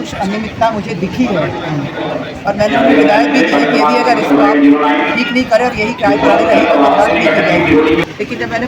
कुछ अनियमितता मुझे दिखी है और मैंने उन्हें हिदायत भी दी है कि यदि अगर इसको आप ठीक नहीं करें और यही ट्राई कराने रही तो बर्दाश्त नहीं की जाएगी। लेकिन जब मैंने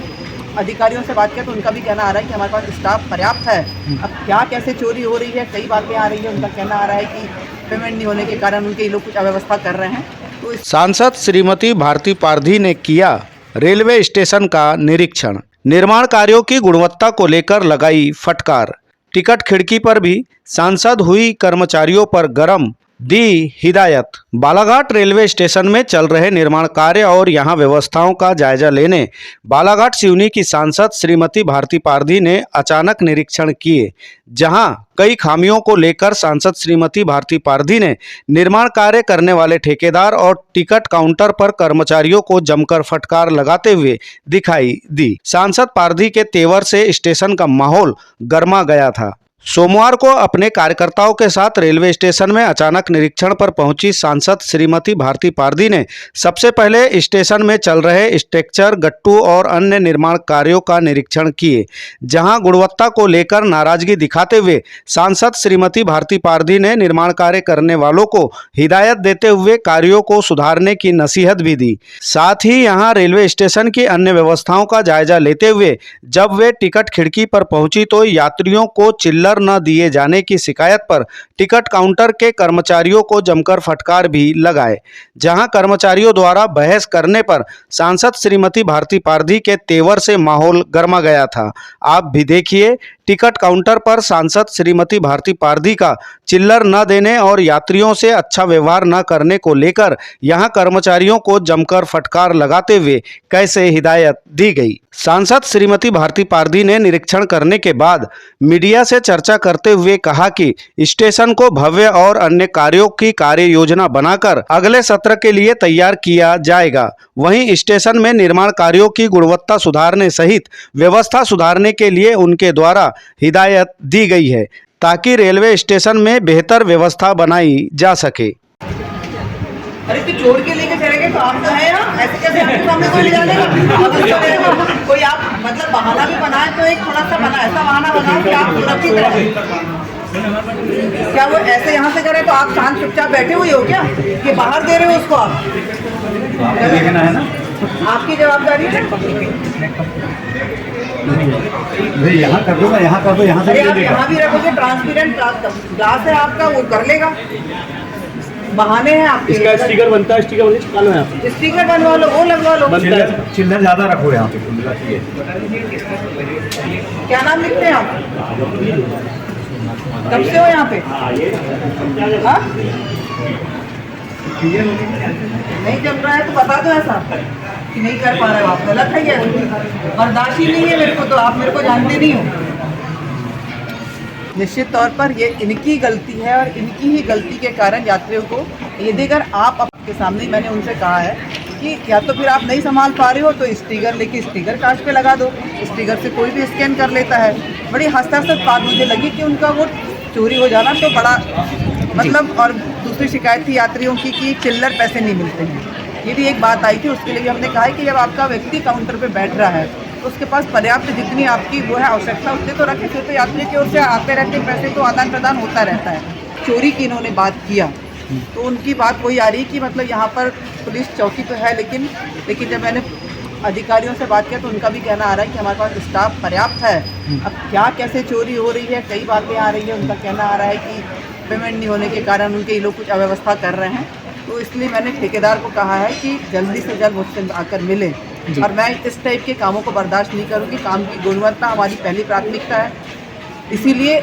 अधिकारियों से बात किया तो उनका भी कहना आ रहा है कि हमारे पास स्टाफ पर्याप्त है। अब क्या कैसे चोरी हो रही है, कई बातें आ रही है। उनका कहना आ रहा है कि पेमेंट नहीं होने के कारण उनके लोग कुछ अव्यवस्था कर रहे हैं। तो सांसद श्रीमती भारती पारधी ने किया रेलवे स्टेशन का निरीक्षण। निर्माण कार्यों की गुणवत्ता को लेकर लगाई फटकार। टिकट खिड़की पर भी सांसद हुई कर्मचारियों पर गरम दी हिदायत। बालाघाट रेलवे स्टेशन में चल रहे निर्माण कार्य और यहां व्यवस्थाओं का जायजा लेने बालाघाट सिवनी की सांसद श्रीमती भारती पारधी ने अचानक निरीक्षण किए, जहां कई खामियों को लेकर सांसद श्रीमती भारती पारधी ने निर्माण कार्य करने वाले ठेकेदार और टिकट काउंटर पर कर्मचारियों को जमकर फटकार लगाते हुए दिखाई दी। सांसद पारधी के तेवर से स्टेशन का माहौल गर्मा गया था। सोमवार को अपने कार्यकर्ताओं के साथ रेलवे स्टेशन में अचानक निरीक्षण पर पहुंची सांसद श्रीमती भारती पारधी ने सबसे पहले स्टेशन में चल रहे स्ट्रक्चर, गट्टू और अन्य निर्माण कार्यों का निरीक्षण किए, जहां गुणवत्ता को लेकर नाराजगी दिखाते हुए सांसद श्रीमती भारती पारधी ने निर्माण कार्य करने वालों को हिदायत देते हुए कार्यों को सुधारने की नसीहत भी दी। साथ ही यहां रेलवे स्टेशन की अन्य व्यवस्थाओं का जायजा लेते हुए जब वे टिकट खिड़की पर पहुंची तो यात्रियों को चिल्लर न दिए जाने की शिकायत पर टिकट काउंटर के कर्मचारियों को जमकर फटकार भी लगाए, जहां कर्मचारियों द्वारा बहस करने पर सांसद श्रीमती भारती पारधी के तेवर से माहौल गर्मा गया था। आप भी देखिए, टिकट काउंटर पर सांसद श्रीमती भारती पारधी का चिल्लर न देने और यात्रियों से अच्छा व्यवहार न करने को लेकर यहां कर्मचारियों को जमकर फटकार लगाते हुए कैसे हिदायत दी गई। सांसद श्रीमती भारती पारधी ने निरीक्षण करने के बाद मीडिया से चर्चा करते हुए कहा कि स्टेशन को भव्य और अन्य कार्यों की कार्य योजना बनाकर अगले सत्र के लिए तैयार किया जाएगा। वहीं स्टेशन में निर्माण कार्यों की गुणवत्ता सुधारने सहित व्यवस्था सुधारने के लिए उनके द्वारा हिदायत दी गई है, ताकि रेलवे स्टेशन में बेहतर व्यवस्था बनाई जा सके। अरे तो छोड़ के लेके चले गए तो आप तो है यहाँ, ऐसे कैसे आपके सामने कोई ले जाने का? कोई आप मतलब बहाना भी बनाए तो एक थोड़ा सा बना ऐसा बहाना बनाओ कि आप सुरक्षित रहें। क्या वो ऐसे यहाँ से करे तो आप शांत चुपचाप बैठे हुए हो क्या? कि बाहर दे रहे हो उसको आप? देखना है ना, आपकी जवाबदारी है। यहाँ कर दो ना, यहाँ कर दो, यहाँ से आप यहाँ भी रखोगे, ट्रांसपेरेंट ग्लास है आपका, वो कर लेगा। बहाने हैं आपके। इसका स्टिकर बनता है, स्टिकर निकालो यहाँ पे। स्टिकर बनवा लो, वो लगवा लो। चिल्लर ज़्यादा रखो यहाँ पे। क्या नाम लिखते हैं आप? कब से हो यहाँ पे? हाँ? नहीं चल रहा है तो बता दो ऐसा कि नहीं कर पा रहे हो आप। गलत है क्या? बर्दाश्त ही नहीं है मेरे को, तो आप मेरे को जानते नहीं हो। निश्चित तौर पर ये इनकी गलती है और इनकी ही गलती के कारण यात्रियों को यदि अगर आप आपके सामने, मैंने उनसे कहा है कि या तो फिर आप नहीं संभाल पा रहे हो तो स्टिकर लेके स्टिकर कांच पे लगा दो। स्टिकर से कोई भी स्कैन कर लेता है। बड़ी हस्ताक्षर बात मुझे लगी कि उनका वो चोरी हो जाना तो बड़ा मतलब। और दूसरी शिकायत थी यात्रियों की कि चिल्लर पैसे नहीं मिलते हैं। ये भी एक बात आई थी, उसके लिए भी हमने कहा है कि जब आपका व्यक्ति काउंटर पे बैठ रहा है तो उसके पास पर्याप्त जितनी आपकी वो है आवश्यकता उतने तो रखें। फिर तो यात्री की ओर से आते रहते पैसे तो आदान प्रदान होता रहता है। चोरी की इन्होंने बात किया तो उनकी बात वही आ रही कि मतलब यहाँ पर पुलिस चौकी तो है, लेकिन जब मैंने अधिकारियों से बात किया तो उनका भी कहना आ रहा है कि हमारे पास स्टाफ पर्याप्त है। अब क्या कैसे चोरी हो रही है, कई बातें आ रही है। उनका कहना आ रहा है कि पेमेंट नहीं होने के कारण उनके लोग कुछ अव्यवस्था कर रहे हैं। तो इसलिए मैंने ठेकेदार को कहा है कि जल्दी से जल्द मुझसे आकर मिले। और मैं इस टाइप के कामों को बर्दाश्त नहीं करूँगी। काम की गुणवत्ता हमारी पहली प्राथमिकता है। इसीलिए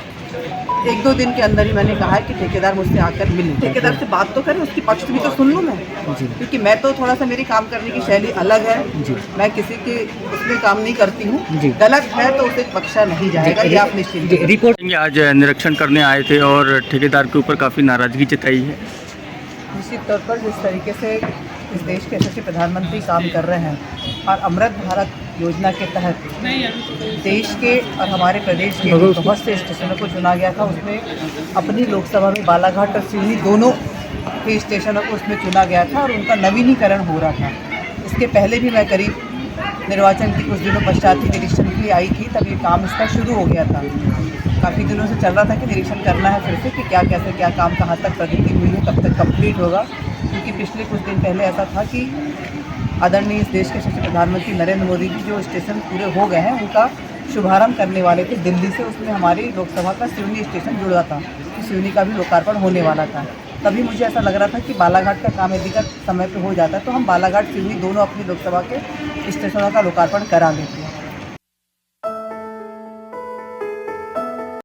1-2 दिन के अंदर ही मैंने कहा है कि ठेकेदार मुझसे आकर मिले। ठेकेदार से बात तो करें, उसकी पक्ष भी तो सुन लूँ मैं, क्योंकि मैं तो थोड़ा सा मेरी काम करने की शैली अलग है। मैं किसी के उसमें काम नहीं करती हूँ। गलत है तो उसे बख्शा नहीं जाएगा, ये आप निश्चित रिपोर्ट। आज निरीक्षण करने आए थे और ठेकेदार के ऊपर काफ़ी नाराज़गी जताई है। निश्चित तौर पर जिस तरीके से इस देश के यशस्वी प्रधानमंत्री काम कर रहे हैं और अमृत भारत योजना के तहत देश के और हमारे प्रदेश के बहुत से स्टेशनों को चुना गया था। उसमें अपनी लोकसभा में बालाघाट और सिवनी दोनों के स्टेशनों को उसमें चुना गया था और उनका नवीनीकरण हो रहा था। इसके पहले भी मैं करीब निर्वाचन के कुछ दिनों पश्चात ही निरीक्षण के लिए आई थी, तब ये काम इसका शुरू हो गया था। काफ़ी दिनों से चल रहा था कि निरीक्षण करना है फिर से कि क्या कैसे क्या काम कहाँ तक प्रगति हुई है, कब तक कंप्लीट होगा। क्योंकि पिछले कुछ दिन पहले ऐसा था कि आदरणीय इस देश के यशस्वी प्रधानमंत्री नरेंद्र मोदी जी जो स्टेशन पूरे हो गए हैं उनका शुभारंभ करने वाले थे दिल्ली से। उसमें हमारी लोकसभा का सिवनी स्टेशन जुड़ा था, कि सिवनी का भी लोकार्पण होने वाला था। तभी मुझे ऐसा लग रहा था कि बालाघाट का काम यदि का समय पे हो जाता है तो हम बालाघाट सिवनी दोनों अपनी लोकसभा के स्टेशनों का लोकार्पण करा लेते हैं।